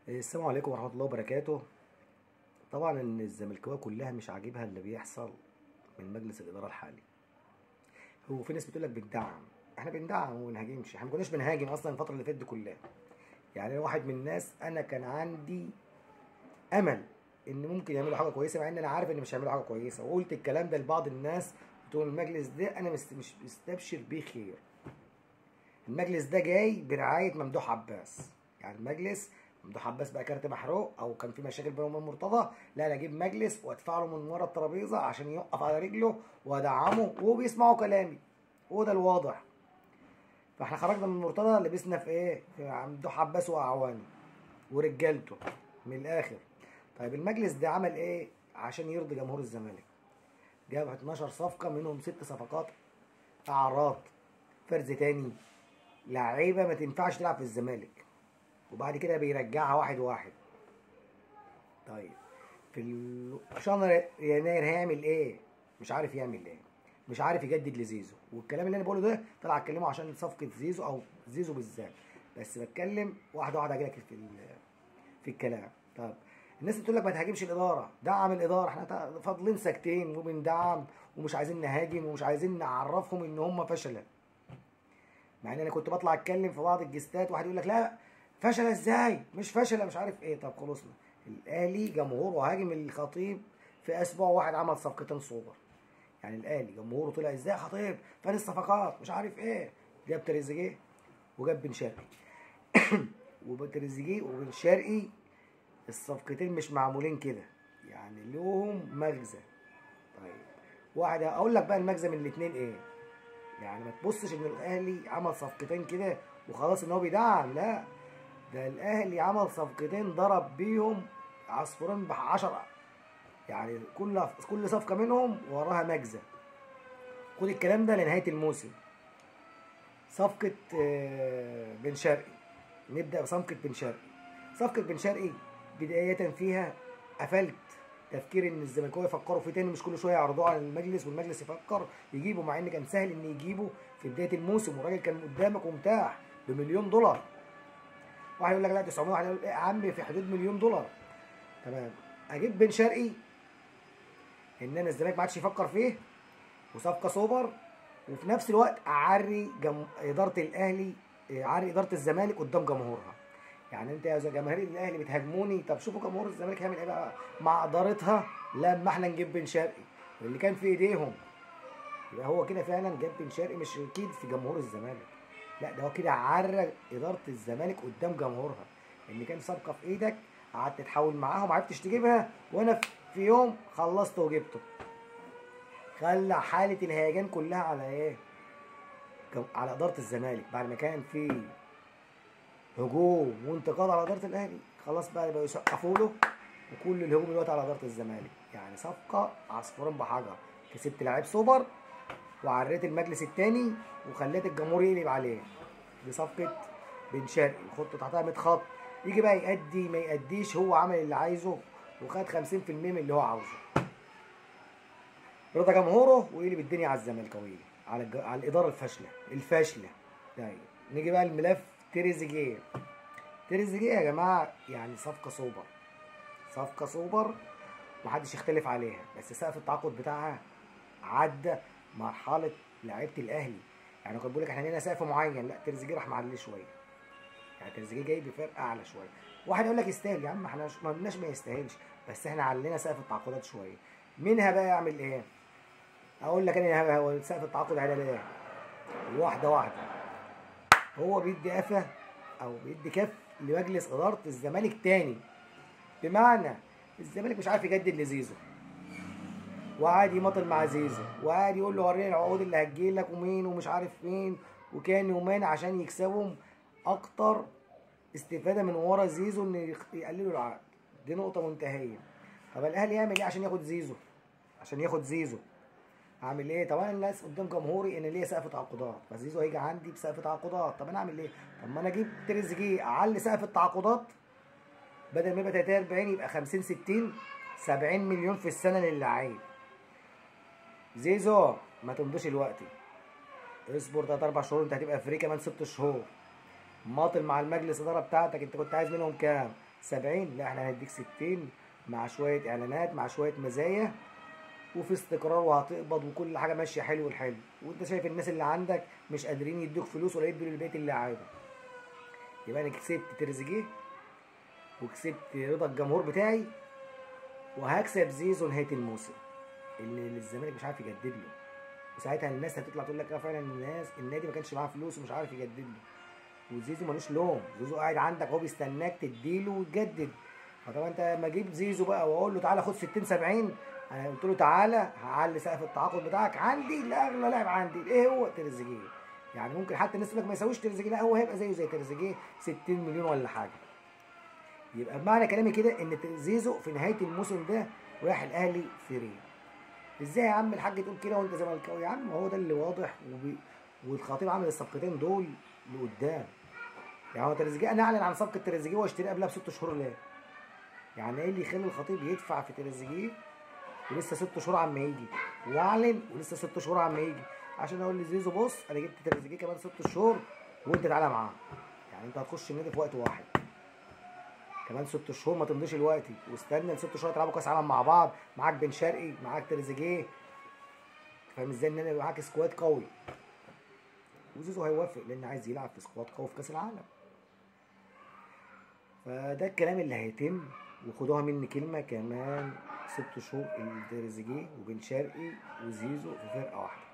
السلام عليكم ورحمة الله وبركاته. طبعا ان الزملكاويه كلها مش عاجبها اللي بيحصل من مجلس الإدارة الحالي. هو في ناس بتقول لك بندعم، احنا بندعم وما بنهاجمش، احنا ما كناش بنهاجم اصلا الفترة اللي فاتت دي كلها. يعني انا واحد من الناس، انا كان عندي امل ان ممكن يعملوا حاجة كويسة، مع ان انا عارف ان مش هيعملوا حاجة كويسة، وقلت الكلام ده لبعض الناس. قلت لهم المجلس ده انا مش مستبشر بيه خير. المجلس ده جاي برعاية ممدوح عباس، يعني المجلس ممدوح عباس بقى كارت محروق او كان في مشاكل بينه وبين مرتضى، لا انا اجيب مجلس وادفع له من ورا الترابيزه عشان يقف على رجله وادعمه وبيسمعوا كلامي، وده الواضح. فاحنا خرجنا من مرتضى لبسنا في ايه؟ في ممدوح عباس واعوانه ورجالته من الاخر. طيب المجلس ده عمل ايه عشان يرضي جمهور الزمالك؟ جاب 12 صفقه، منهم 6 صفقات اعراض، فرز تاني، لعيبه ما تنفعش تلعب في الزمالك، وبعد كده بيرجعها واحد واحد. طيب في شهر يناير هيعمل ايه؟ مش عارف يعمل ايه، مش عارف يجدد لزيزو. والكلام اللي انا بقوله ده طلع اتكلمه عشان صفقه زيزو او زيزو بالذات، بس بتكلم واحده واحده هجيلك في الكلام. طب الناس اللي تقول لك ما تهاجمش الاداره، دعم الاداره، احنا فاضلين ساكتين وبندعم ومش عايزين نهاجم ومش عايزين نعرفهم ان هم فشله. مع ان انا كنت بطلع اتكلم في بعض الجستات، واحد يقول لك لا فشل ازاي، مش فشل، مش عارف ايه. طب خلصنا، الاهلي جمهوره هاجم الخطيب في اسبوع واحد، عمل صفقتين سوبر. يعني الاهلي جمهوره طلع ازاي خطيب فين الصفقات مش عارف ايه، جاب تريزيجيه وجاب بن شرقي وتريزيجيه وبن شرقي الصفقتين مش معمولين كده، يعني لهم مغزى. طيب واحد اقول لك بقى المغزى من الاثنين ايه. يعني ما تبصش ان الاهلي عمل صفقتين كده وخلاص ان هو بيدعم، لا، ده الاهلي عمل صفقتين ضرب بيهم عصفورين ب10، يعني كل صفقه منهم وراها مغزى. خد الكلام ده لنهايه الموسم. صفقه بن شرقي، نبدا بصفقه بن شرقي. صفقه بن شرقي بدايه فيها قفلت تفكير ان الزملكاويه يفكروا فيه تاني، مش كل شويه يعرضوه على المجلس والمجلس يفكر يجيبه، مع ان كان سهل ان يجيبه في بدايه الموسم، والراجل كان قدامك ومتاح بمليون دولار. واحد يقول لك لا 900، واحد يقول يا عم في حدود مليون دولار. تمام، اجيب بن شرقي ان انا الزمالك ما عادش يفكر فيه، وصفقه سوبر، وفي نفس الوقت اعري اداره الاهلي، اعري اداره الزمالك قدام جمهورها. يعني انت يا جماهير الاهلي بتهاجموني، طب شوفوا جمهور الزمالك هيعمل ايه بقى مع ادارتها لما احنا نجيب بن شرقي اللي كان في ايديهم. يبقى هو كده فعلا جاب بن شرقي مش اكيد في جمهور الزمالك، لا ده هو كده عرى اداره الزمالك قدام جمهورها، ان كان صفقه في ايدك قعدت تحاول معاها وما عرفتش تجيبها، وانا في يوم خلصت وجبته. خلى حاله الهيجان كلها على ايه؟ على اداره الزمالك، بعد ما كان في هجوم وانتقاد على اداره الاهلي، خلاص بقى يسقفوا له، وكل الهجوم دلوقتي على اداره الزمالك. يعني صفقه عصفورين بحجر، كسبت لعيب سوبر وعريت المجلس الثاني وخليت الجمهور يقلب عليه. دي صفقه بن شرقي، وخط تحتها 100 خط. يجي بقى يأدي ما يأديش، هو عمل اللي عايزه وخد 50% من اللي هو عاوزه، رضا جمهوره ويقلب الدنيا على الزملكاويه، على الاداره الفاشله. طيب نيجي بقى الملف تريزيجيه. تريزيجيه يا جماعه يعني صفقه سوبر، صفقه سوبر محدش يختلف عليها، بس سقف التعاقد بتاعها عدى مرحله لعيبه الاهلي. يعني كنت بقول لك احنا لينا سقف معين، لا تريزيجيه راح معليه شويه. يعني تريزيجيه جاي بفرق اعلى شويه. واحد يقول لك يستاهل، يا عم احنا ما قلناش ما يستاهلش، بس احنا علينا سقف التعاقدات شويه. منها بقى يعمل ايه؟ اقول لك انا هو سقف التعاقد على ايه؟ واحده واحده. هو بيدي قفا او بيدي كف لمجلس اداره الزمالك تاني، بمعنى الزمالك مش عارف يجدد لزيزو، وقعد يماطل مع زيزو، وقعد يقول له وريني العقود اللي هتجيلك ومين ومش عارف مين، وكان يومين عشان يكسبهم اكتر استفاده من ورا زيزو ان يقللوا العقد. دي نقطه منتهيه. طب الاهلي يعمل ايه عشان ياخد زيزو؟ عشان ياخد زيزو اعمل ايه؟ طبعا الناس قدام جمهوري ان ليا سقف تعاقدات، فزيزو هيجي عندي بسقف تعاقدات. طب انا اعمل ايه؟ طب ما انا اجيب تريزيجيه اعلي سقف التعاقدات، بدل ما يبقى 30 40 يبقى 50 60 70 مليون في السنه للاعيب. زيزو ما تمضيش دلوقتي، اصبر 3 4 شهور، انت هتبقى فري كمان 6 شهور. ماطل مع المجلس الاداره بتاعتك، انت كنت عايز منهم كام؟ 70، لا احنا هنديك 60 مع شويه اعلانات مع شويه مزايا وفي استقرار وهتقبض وكل حاجه ماشيه حلو الحلو، وانت شايف الناس اللي عندك مش قادرين يدوك فلوس ولا يدوا لبقيه اللعيبه. يبقى انا كسبت تريزيجيه وكسبت رضا الجمهور بتاعي وهكسب زيزو نهايه الموسم اللي الزمالك مش عارف يجدد له. وساعتها الناس هتطلع تقول لك اه فعلا النادي ما كانش معاه فلوس ومش عارف يجدد له. وزيزو ملوش لوم، زيزو قاعد عندك اهو بيستناك تديله وتجدد. فطبعا انت لما اجيب زيزو بقى واقول له تعالى خد 60 70، انا قلت له تعالى هعلي سقف التعاقد بتاعك عندي لاغلى لاعب عندي، ايه هو؟ تريزيجيه. يعني ممكن حتى الناس تقول لك ما يساويش تريزيجيه، لا هو هيبقى زيه زي تريزيجيه 60 مليون ولا حاجه. يبقى بمعنى كلامي كده ان زيزو في نهايه الموسم ده رايح الاهلي فري. ازاي يا عم الحاج تقول كده وانت زملكاوي؟ يا عم هو ده اللي واضح والخطيب عامل الصفقتين دول لقدام. يعني هو تريزيجيه انا اعلن عن صفقه تريزيجيه واشتريه قبلها ب6 شهور ليه؟ يعني ايه اللي يخلي الخطيب يدفع في تريزيجيه ولسه 6 شهور عم يجي، واعلن ولسه 6 شهور عم يجي، عشان اقول لزيزو بص انا جبت تريزيجيه كمان 6 شهور وانت تعالى معاه. يعني انت هتخش النادي في وقت واحد كمان 6 شهور، ما تمضيش الوقت واستنى ال6 شهور تلعبوا كاس عالم مع بعض، معاك بن شرقي معاك تريزيجيه. فاهم ازاي ان انا يبقى معاك سكواد قوي؟ وزيزو هيوافق لان عايز يلعب في سكواد قوي في كاس العالم. فده الكلام اللي هيتم، وخدوها مني كلمه كمان 6 شهور تريزيجيه وبن شرقي وزيزو في فرقه واحده.